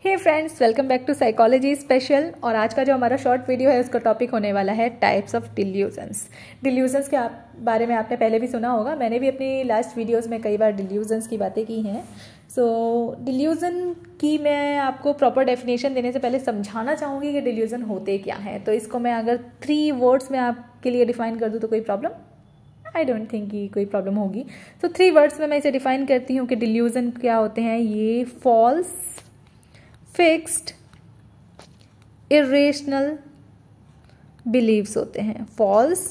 Hey friends, welcome back to psychology special. और आज का जो हमारा शॉर्ट वीडियो है उसका टॉपिक होने वाला है टाइप्स ऑफ डिल्यूजन्स। डिल्यूजन्स के बारे में आपने पहले भी सुना होगा, मैंने भी अपनी लास्ट वीडियोस में कई बार डिल्यूजन्स की बातें की हैं। सो डिल्यूजन की मैं आपको प्रॉपर डेफिनेशन देने से पहले समझाना चाहूँगी कि डिल्यूजन होते क्या हैं। तो इसको मैं अगर 3 वर्ड्स में आपके लिए डिफाइन कर दूँ तो कोई प्रॉब्लम आई डोंट थिंक कि कोई प्रॉब्लम होगी। तो 3 वर्ड्स में मैं इसे डिफाइन करती हूँ कि डिल्यूजन क्या होते हैं। ये फॉल्स, फिक्स्ड, इरेशनल बिलीव्स होते हैं। False,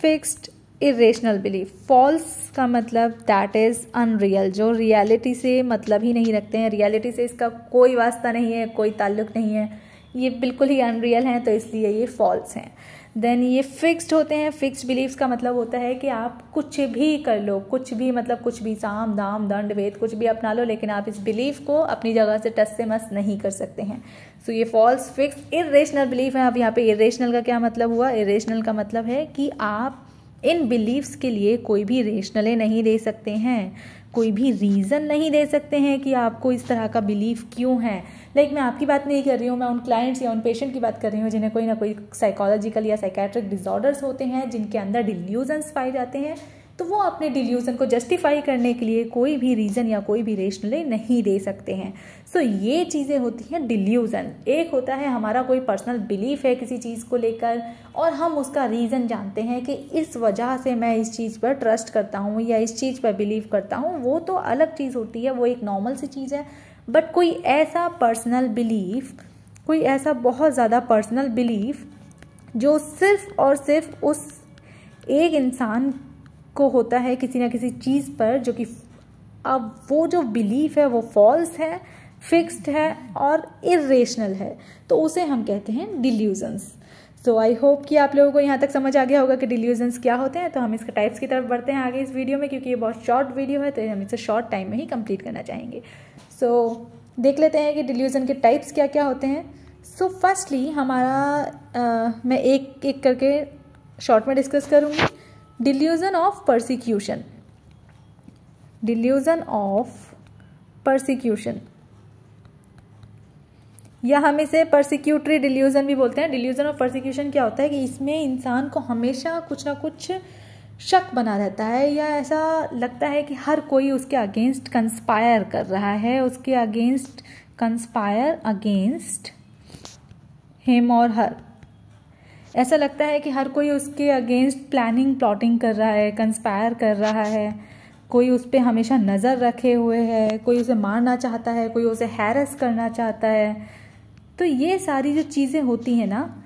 fixed, irrational belief. False का मतलब दैट इज अनरियल, जो रियलिटी से मतलब ही नहीं रखते हैं, रियलिटी से इसका कोई वास्ता नहीं है, कोई ताल्लुक नहीं है, ये बिल्कुल ही अनरियल हैं, तो इसलिए ये फॉल्स हैं। देन ये फिक्स्ड होते हैं। फिक्स्ड बिलीव्स का मतलब होता है कि आप कुछ भी कर लो, कुछ भी मतलब कुछ भी, साम दाम दंड भेद कुछ भी अपना लो, लेकिन आप इस बिलीफ को अपनी जगह से टस से मस नहीं कर सकते हैं। सो ये फॉल्स, फिक्स्ड, इरेशनल बिलीफ है। अब यहाँ पे इरेशनल का क्या मतलब हुआ? इरेशनल का मतलब है कि आप इन बिलीव्स के लिए कोई भी रेशनले नहीं दे सकते हैं, कोई भी रीज़न नहीं दे सकते हैं कि आपको इस तरह का बिलीव क्यों है। लाइक मैं आपकी बात नहीं कर रही हूँ, मैं उन क्लाइंट्स या उन पेशेंट की बात कर रही हूँ जिन्हें कोई ना कोई साइकोलॉजिकल या साइकेट्रिक डिसऑर्डर्स होते हैं, जिनके अंदर डिल्यूजन्स पाए जाते हैं। तो वो अपने डिल्यूजन को जस्टिफाई करने के लिए कोई भी रीज़न या कोई भी रेशनले नहीं दे सकते हैं। सो ये चीज़ें होती हैं डिल्यूजन। एक होता है हमारा कोई पर्सनल बिलीफ है किसी चीज़ को लेकर और हम उसका रीज़न जानते हैं कि इस वजह से मैं इस चीज़ पर ट्रस्ट करता हूँ या इस चीज़ पर बिलीव करता हूँ, वो तो अलग चीज़ होती है, वो एक नॉर्मल सी चीज़ है। बट कोई ऐसा पर्सनल बिलीफ, कोई ऐसा बहुत ज़्यादा पर्सनल बिलीफ जो सिर्फ और सिर्फ उस एक इंसान को होता है किसी ना किसी चीज़ पर, जो कि अब वो जो बिलीफ है वो फॉल्स है, फिक्स्ड है और इरेशनल है, तो उसे हम कहते हैं डिल्यूजन्स। सो आई होप कि आप लोगों को यहाँ तक समझ आ गया होगा कि डिल्यूजन्स क्या होते हैं। तो हम इसके टाइप्स की तरफ बढ़ते हैं आगे इस वीडियो में, क्योंकि ये बहुत शॉर्ट वीडियो है तो हम इसे शॉर्ट टाइम में ही कंप्लीट करना चाहेंगे। सो देख लेते हैं कि डिल्यूजन के टाइप्स क्या क्या होते हैं। सो फर्स्टली हमारा मैं एक एक करके शॉर्ट में डिस्कस करूँगी। Delusion of persecution. Delusion of persecution या हम इसे परसिक्यूटरी डिल्यूजन भी बोलते हैं। डिल्यूजन ऑफ परसिक्यूशन क्या होता है कि इसमें इंसान को हमेशा कुछ ना कुछ शक बना रहता है, या ऐसा लगता है कि हर कोई उसके अगेंस्ट कंस्पायर कर रहा है, उसके अगेंस्ट कंस्पायर अगेंस्ट हिम और हर। ऐसा लगता है कि हर कोई उसके अगेंस्ट प्लानिंग प्लॉटिंग कर रहा है, कंस्पायर कर रहा है, कोई उस पर हमेशा नज़र रखे हुए है, कोई उसे मारना चाहता है, कोई उसे हैरेस करना चाहता है। तो ये सारी जो चीज़ें होती हैं ना,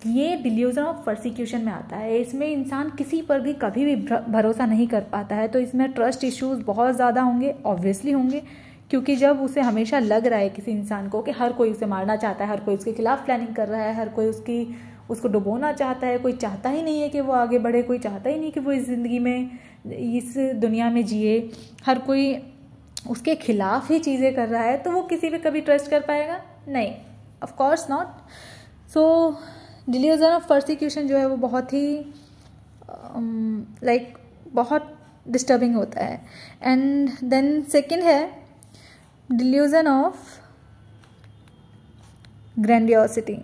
ये डिल्यूजन ऑफ परसिक्यूशन में आता है। इसमें इंसान किसी पर भी कभी भी भरोसा नहीं कर पाता है, तो इसमें ट्रस्ट इश्यूज बहुत ज़्यादा होंगे, ऑब्वियसली होंगे, क्योंकि जब उसे हमेशा लग रहा है किसी इंसान को कि हर कोई उसे मारना चाहता है, हर कोई उसके खिलाफ प्लानिंग कर रहा है, हर कोई उसको डुबोना चाहता है, कोई चाहता ही नहीं है कि वो आगे बढ़े, कोई चाहता ही नहीं कि वो इस ज़िंदगी में, इस दुनिया में जिए, हर कोई उसके खिलाफ ही चीज़ें कर रहा है, तो वो किसी पे कभी ट्रस्ट कर पाएगा? नहीं, of course not. So delusion of persecution जो है वो बहुत ही बहुत डिस्टर्बिंग होता है। एंड देन सेकंड है delusion of grandiosity.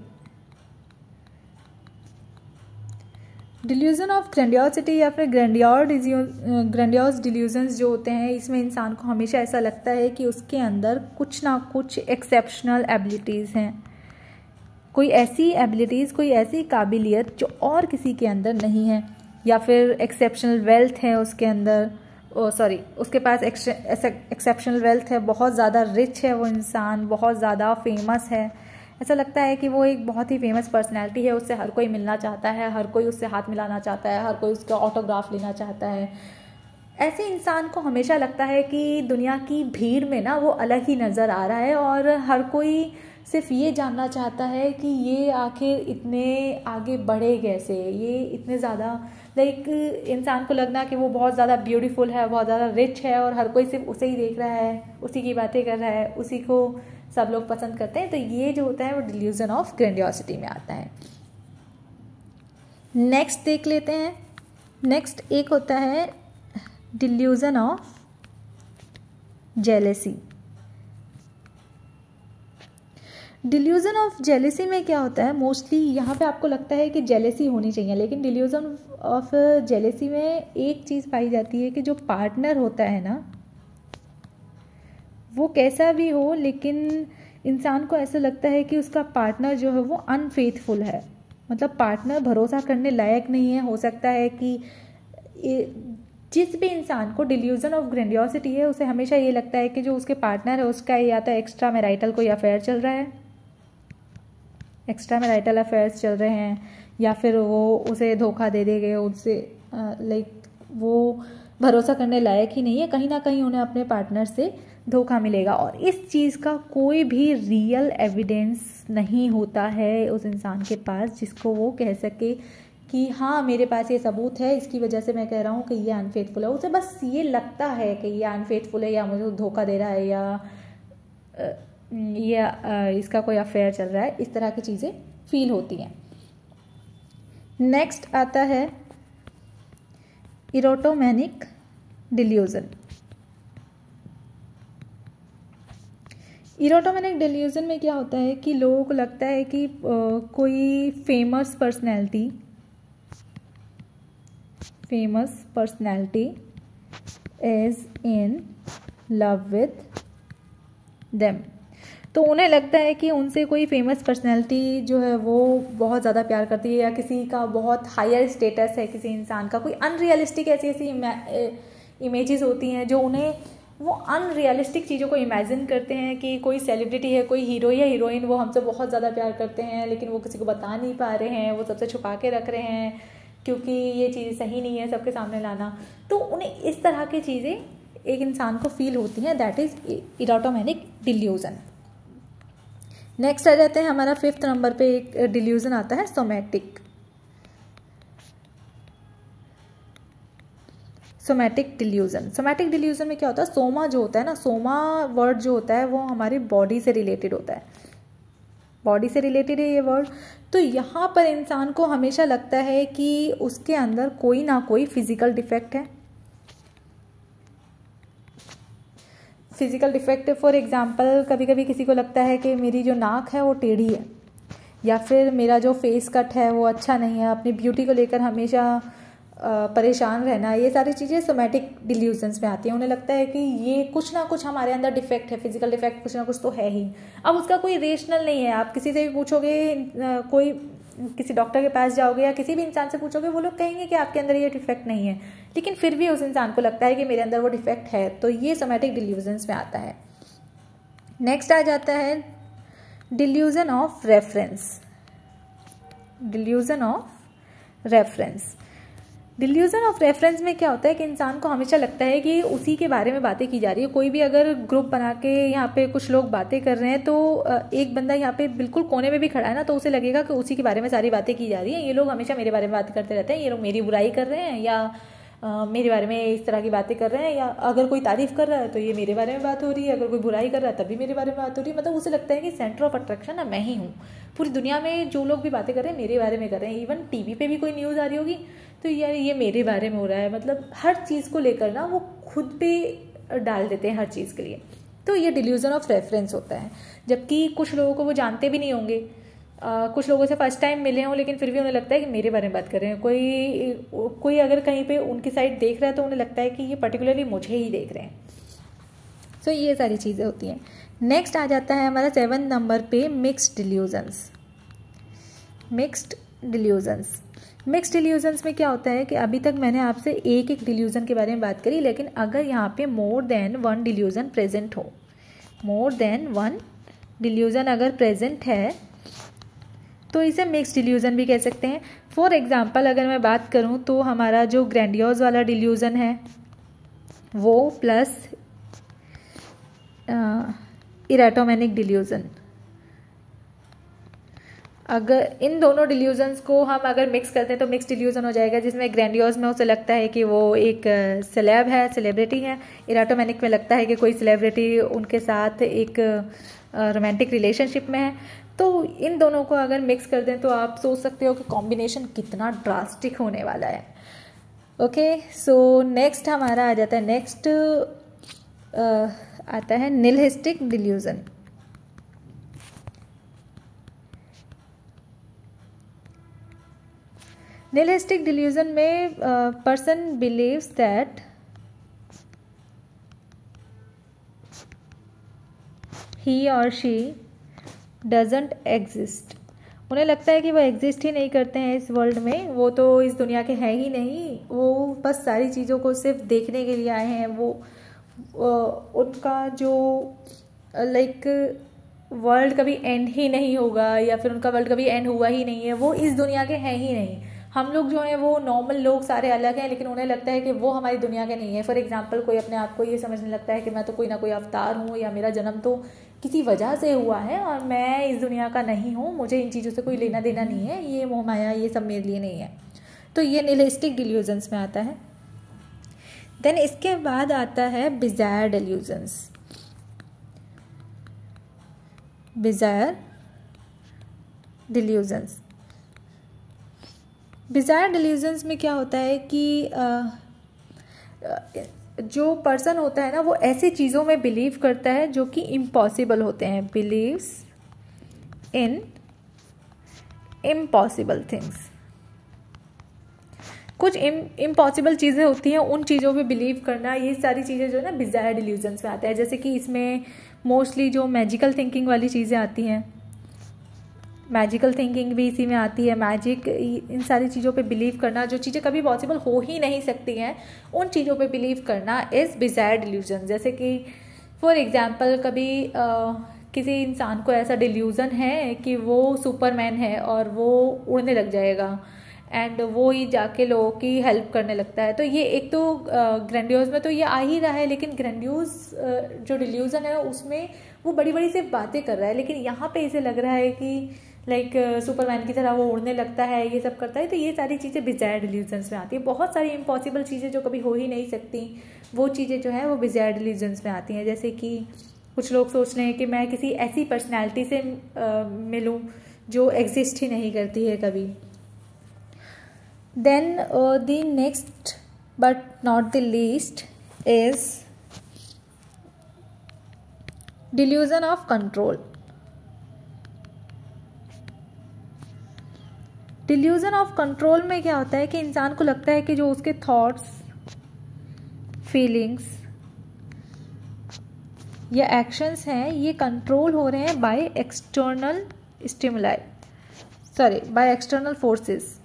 Delusion of grandiosity या फिर ग्रैंडियोस डिल्यूजन्स जो होते हैं, इसमें इंसान को हमेशा ऐसा लगता है कि उसके अंदर कुछ ना कुछ एक्सेप्शनल एबिलिटीज़ हैं, कोई ऐसी एबिलिटीज़, कोई ऐसी काबिलियत जो और किसी के अंदर नहीं है, या फिर एक्सेप्शनल वेल्थ है उसके अंदर, उसके पास एक्सेप्शनल वेल्थ है, बहुत ज़्यादा रिच है वो इंसान, बहुत ज़्यादा फेमस है। ऐसा लगता है कि वो एक बहुत ही फेमस पर्सनैलिटी है, उससे हर कोई मिलना चाहता है, हर कोई उससे हाथ मिलाना चाहता है, हर कोई उसका ऑटोग्राफ लेना चाहता है। ऐसे इंसान को हमेशा लगता है कि दुनिया की भीड़ में ना वो अलग ही नज़र आ रहा है, और हर कोई सिर्फ ये जानना चाहता है कि ये आखिर इतने आगे बढ़े कैसे, ये इतने ज़्यादा इंसान को लगना कि वो बहुत ज़्यादा ब्यूटीफुल है, बहुत ज़्यादा रिच है, और हर कोई सिर्फ उसे ही देख रहा है, उसी की बातें कर रहा है, उसी को सब लोग पसंद करते हैं। तो ये जो होता है वो डिल्यूजन ऑफ ग्रैंडियोसिटी में आता है। नेक्स्ट देख लेते हैं। नेक्स्ट एक होता है delusion of jealousy. Delusion of jealousy में क्या होता है, मोस्टली यहाँ पे आपको लगता है कि जेलेसी होनी चाहिए, लेकिन डिल्यूजन ऑफ जेलेसी में एक चीज़ पाई जाती है कि जो पार्टनर होता है ना, वो कैसा भी हो, लेकिन इंसान को ऐसा लगता है कि उसका पार्टनर जो है वो अनफेथफुल है, मतलब पार्टनर भरोसा करने लायक नहीं है। हो सकता है कि जिस भी इंसान को डिल्यूजन ऑफ ग्रैंडियोसिटी है, उसे हमेशा ये लगता है कि जो उसके पार्टनर है उसका या तो एक्स्ट्रा मैरिटल कोई अफेयर चल रहा है, एक्स्ट्रा मैरिटल अफेयर्स चल रहे हैं, या फिर वो उसे धोखा दे देंगे, उससे लाइक वो भरोसा करने लायक ही नहीं है, कहीं ना कहीं उन्हें अपने पार्टनर से धोखा मिलेगा। और इस चीज़ का कोई भी रियल एविडेंस नहीं होता है उस इंसान के पास जिसको वो कह सके कि हाँ मेरे पास ये सबूत है, इसकी वजह से मैं कह रहा हूँ कि ये अनफेथफुल है। उसे बस ये लगता है कि ये अनफेथफुल है, या मुझे धोखा दे रहा है, या इसका कोई अफेयर चल रहा है, इस तरह की चीज़ें फील होती हैं। नेक्स्ट आता है इरोटोमेनिक डिल्यूजन। इरोटोमेनिक डिल्यूजन में क्या होता है कि लोगों को लगता है कि कोई famous personality is in love with them. तो उन्हें लगता है कि उनसे कोई फेमस पर्सनैलिटी जो है वो बहुत ज़्यादा प्यार करती है, या किसी का बहुत हायर स्टेटस है किसी इंसान का, कोई अनरियलिस्टिक ऐसी इमेजेस होती हैं जो उन्हें, वो अनरियलिस्टिक चीज़ों को इमेजिन करते हैं कि कोई सेलिब्रिटी है, कोई हीरो या हीरोइन, वो हमसे बहुत ज़्यादा प्यार करते हैं, लेकिन वो किसी को बता नहीं पा रहे हैं, वो सबसे छुपा के रख रहे हैं क्योंकि ये चीज़ सही नहीं है सबके सामने लाना। तो उन्हें इस तरह की चीज़ें एक इंसान को फील होती हैं, दैट इज़ इरोटोमेनिक डिल्यूजन। नेक्स्ट आ जाते हैं, हमारा 5th नंबर पे एक डिल्यूजन आता है सोमैटिक डिल्यूजन। सोमैटिक डिल्यूजन में क्या होता है, सोमा जो होता है ना, सोमा वर्ड जो होता है वो हमारी बॉडी से रिलेटेड होता है, बॉडी से रिलेटेड है ये वर्ड। तो यहाँ पर इंसान को हमेशा लगता है कि उसके अंदर कोई ना कोई फिजिकल डिफेक्ट है। फिजिकल डिफेक्ट फॉर एग्जांपल, कभी कभी किसी को लगता है कि मेरी जो नाक है वो टेढ़ी है, या फिर मेरा जो फेस कट है वो अच्छा नहीं है, अपनी ब्यूटी को लेकर हमेशा परेशान रहना, ये सारी चीज़ें सोमैटिक डिल्यूजन्स में आती हैं। उन्हें लगता है कि ये कुछ ना कुछ हमारे अंदर डिफेक्ट है, फिजिकल डिफेक्ट कुछ ना कुछ तो है ही। अब उसका कोई रेशनल नहीं है, आप किसी से भी पूछोगे, कोई किसी डॉक्टर के पास जाओगे या किसी भी इंसान से पूछोगे, वो लोग कहेंगे कि आपके अंदर ये डिफेक्ट नहीं है, लेकिन फिर भी उस इंसान को लगता है कि मेरे अंदर वो डिफेक्ट है। तो ये सोमैटिक डिल्यूजन्स में आता है। नेक्स्ट आ जाता है delusion of reference. Delusion of reference में क्या होता है कि इंसान को हमेशा लगता है कि उसी के बारे में बातें की जा रही है। कोई भी अगर ग्रुप बना के यहाँ पे कुछ लोग बातें कर रहे हैं, तो एक बंदा यहाँ पे बिल्कुल कोने में भी खड़ा है ना, तो उसे लगेगा कि उसी के बारे में सारी बातें की जा रही हैं, ये लोग हमेशा मेरे बारे में बात करते रहते हैं, ये लोग मेरी बुराई कर रहे हैं, या मेरे बारे में इस तरह की बातें कर रहे हैं, या अगर कोई तारीफ कर रहा है तो ये मेरे बारे में बात हो रही है, अगर कोई बुराई कर रहा है तब भी मेरे बारे में बात हो रही है। मतलब उसे लगता है कि सेंटर ऑफ अट्रैक्शन ना मैं ही हूँ, पूरी दुनिया में जो लोग भी बातें कर रहे हैं मेरे बारे में कर रहे हैं। इवन टीवी पे भी कोई न्यूज़ आ रही होगी तो यार ये मेरे बारे में हो रहा है, मतलब हर चीज़ को लेकर ना वो खुद पे डाल देते हैं हर चीज़ के लिए। तो ये डिल्यूजन ऑफ रेफरेंस होता है। जबकि कुछ लोगों को वो जानते भी नहीं होंगे, कुछ लोगों से फर्स्ट टाइम मिले हों, लेकिन फिर भी उन्हें लगता है कि मेरे बारे में बात कर रहे हैं। कोई अगर कहीं पे उनकी साइड देख रहा है तो उन्हें लगता है कि ये पर्टिकुलरली मुझे ही देख रहे हैं। सो ये सारी चीज़ें होती हैं। नेक्स्ट आ जाता है हमारा 7 नंबर पे मिक्स्ड डिल्यूजन्स। मिक्स्ड डिल्यूजन्स में क्या होता है कि अभी तक मैंने आपसे एक डिल्यूजन के बारे में बात करी, लेकिन अगर यहाँ पे more than one delusion present हो, मोर देन वन डिल्यूजन अगर प्रेजेंट है तो इसे मिक्स्ड डिल्यूजन भी कह सकते हैं। फॉर एग्जांपल अगर मैं बात करूँ तो हमारा जो ग्रैंडियोज वाला डिल्यूजन है वो प्लस इरोटोमेनिक डिल्यूजन, अगर इन दोनों डिल्यूजन्स को हम अगर मिक्स करते हैं तो मिक्स डिल्यूजन हो जाएगा, जिसमें ग्रैंडियोज में उसे लगता है कि वो एक सेलेब है, सेलिब्रिटी है। इरोटोमेनिक में लगता है कि कोई सेलिब्रिटी उनके साथ एक रोमांटिक रिलेशनशिप में है। तो इन दोनों को अगर मिक्स कर दें तो आप सोच सकते हो कि कॉम्बिनेशन कितना ड्रास्टिक होने वाला है। ओके, सो नेक्स्ट हमारा आ जाता है, नेक्स्ट आता है निहिलिस्टिक डिल्यूजन। निहिलिस्टिक डिल्यूजन में पर्सन बिलीव्स दैट ही और शी डजंट एग्जिस्ट। उन्हें लगता है कि वो एग्जिस्ट ही नहीं करते हैं इस वर्ल्ड में, वो तो इस दुनिया के हैं ही नहीं, वो बस सारी चीज़ों को सिर्फ देखने के लिए आए हैं। वो उनका जो लाइक वर्ल्ड कभी एंड ही नहीं होगा, या फिर उनका वर्ल्ड कभी एंड हुआ ही नहीं है, वो इस दुनिया के हैं ही नहीं। हम लोग जो हैं वो नॉर्मल लोग सारे अलग हैं, लेकिन उन्हें लगता है कि वो हमारी दुनिया के नहीं है। फॉर एग्जांपल कोई अपने आप को ये समझने लगता है कि मैं तो कोई ना कोई अवतार हूँ, या मेरा जन्म तो किसी वजह से हुआ है और मैं इस दुनिया का नहीं हूँ, मुझे इन चीज़ों से कोई लेना देना नहीं है, ये मोह माया ये सब मेरे लिए नहीं है। तो ये निहिलिस्टिक डिल्यूजन्स में आता है। देन इसके बाद आता है बिजायर डिल्यूजन्स। बिजायर डिल्यूजन्स, बिजायर डिल्यूजन्स में क्या होता है कि जो पर्सन होता है ना, वो ऐसी चीज़ों में बिलीव करता है जो कि इम्पॉसिबल होते हैं। Believes in impossible things. कुछ इम्पॉसिबल चीज़ें होती हैं, उन चीज़ों पे बिलीव करना, ये सारी चीज़ें जो है ना बिजायर डिल्यूजन्स में आते हैं। जैसे कि इसमें मोस्टली जो मैजिकल थिंकिंग वाली चीज़ें आती हैं, मैजिकल थिंकिंग भी इसी में आती है। मैजिक, इन सारी चीज़ों पे बिलीव करना, जो चीज़ें कभी पॉसिबल हो ही नहीं सकती हैं, उन चीज़ों पे बिलीव करना इज़ बिजायर डिल्यूजन। जैसे कि फॉर एग्जांपल कभी किसी इंसान को ऐसा डिल्यूज़न है कि वो सुपरमैन है और वो उड़ने लग जाएगा, एंड वो ही जाके लोगों की हेल्प करने लगता है। तो ये एक तो ग्रैंडियोज में तो ये आ ही रहा है, लेकिन ग्रैंडियोज जो डिल्यूज़न है उसमें वो बड़ी बड़ी सिर्फ बातें कर रहा है, लेकिन यहाँ पे इसे लग रहा है कि लाइक सुपरमैन की तरह वो उड़ने लगता है, ये सब करता है। तो ये सारी चीज़ें बिजायर डिल्यूजन्स में आती है। बहुत सारी इम्पॉसिबल चीज़ें जो कभी हो ही नहीं सकती, वो चीज़ें जो है वो बिजायर डिल्यूजन्स में आती हैं। जैसे कि कुछ लोग सोच रहे हैं कि मैं किसी ऐसी पर्सनैलिटी से मिलूँ जो एग्जिस्ट ही नहीं करती है कभी। Then the next but not the least is delusion of control. Delusion of control में क्या होता है कि इंसान को लगता है कि जो उसके थॉट्स, फीलिंग्स या एक्शंस हैं, ये कंट्रोल हो रहे हैं by external stimuli, by external forces.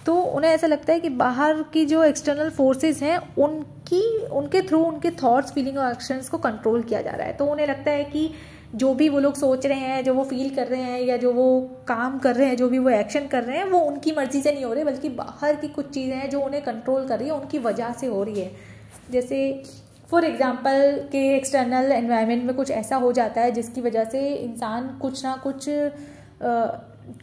तो उन्हें ऐसा लगता है कि बाहर की जो एक्सटर्नल फोर्सेस हैं उनके थ्रू उनके थॉट्स, फीलिंग और एक्शंस को कंट्रोल किया जा रहा है। तो उन्हें लगता है कि जो भी वो लोग सोच रहे हैं, जो वो फील कर रहे हैं, या जो वो काम कर रहे हैं, जो भी वो एक्शन कर रहे हैं, वो उनकी मर्जी से नहीं हो रहे, बल्कि बाहर की कुछ चीज़ें हैं जो उन्हें कंट्रोल कर रही है, उनकी वजह से हो रही है। जैसे फॉर एग्जांपल कि एक्सटर्नल एनवायरनमेंट में कुछ ऐसा हो जाता है जिसकी वजह से इंसान कुछ ना कुछ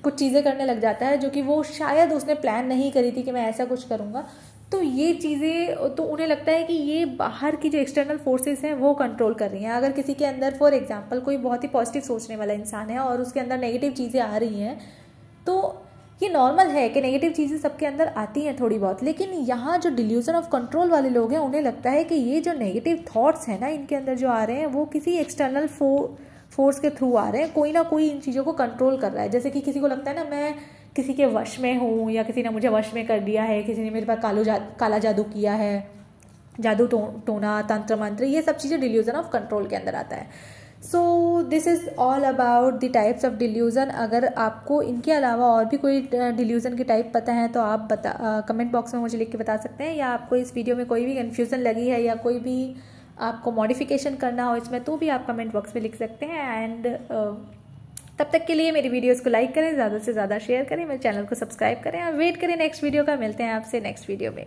चीज़ें करने लग जाता है जो कि वो शायद उसने प्लान नहीं करी थी कि मैं ऐसा कुछ करूँगा। तो ये चीज़ें, तो उन्हें लगता है कि ये बाहर की जो एक्सटर्नल फोर्सेस हैं वो कंट्रोल कर रही हैं। अगर किसी के अंदर फॉर एग्जांपल कोई बहुत ही पॉजिटिव सोचने वाला इंसान है और उसके अंदर नेगेटिव चीज़ें आ रही हैं, तो ये नॉर्मल है कि नेगेटिव चीज़ें सबके अंदर आती हैं थोड़ी बहुत। लेकिन यहाँ जो डिल्यूजन ऑफ कंट्रोल वाले लोग हैं, उन्हें लगता है कि ये जो नेगेटिव थॉट्स हैं ना, इनके अंदर जो आ रहे हैं, वो किसी एक्सटर्नल फोर्स के थ्रू आ रहे हैं। कोई ना कोई इन चीज़ों को कंट्रोल कर रहा है। जैसे कि किसी को लगता है ना, मैं किसी के वश में हूँ, या किसी ने मुझे वश में कर दिया है, किसी ने मेरे पास काला जादू किया है, जादू टोना, तंत्र मंत्र, ये सब चीज़ें डिल्यूजन ऑफ कंट्रोल के अंदर आता है। So this is all about the types of delusion. अगर आपको इनके अलावा और भी कोई डिल्यूजन के टाइप पता है तो आप कमेंट बॉक्स में मुझे लिख के बता सकते हैं, या आपको इस वीडियो में कोई भी कन्फ्यूज़न लगी है या कोई भी आपको मॉडिफिकेशन करना हो इसमें, तो भी आप कमेंट बॉक्स में लिख सकते हैं। एंड तब तक के लिए मेरी वीडियोस को लाइक करें, ज़्यादा से ज़्यादा शेयर करें, मेरे चैनल को सब्सक्राइब करें और वेट करें नेक्स्ट वीडियो का। मिलते हैं आपसे नेक्स्ट वीडियो में।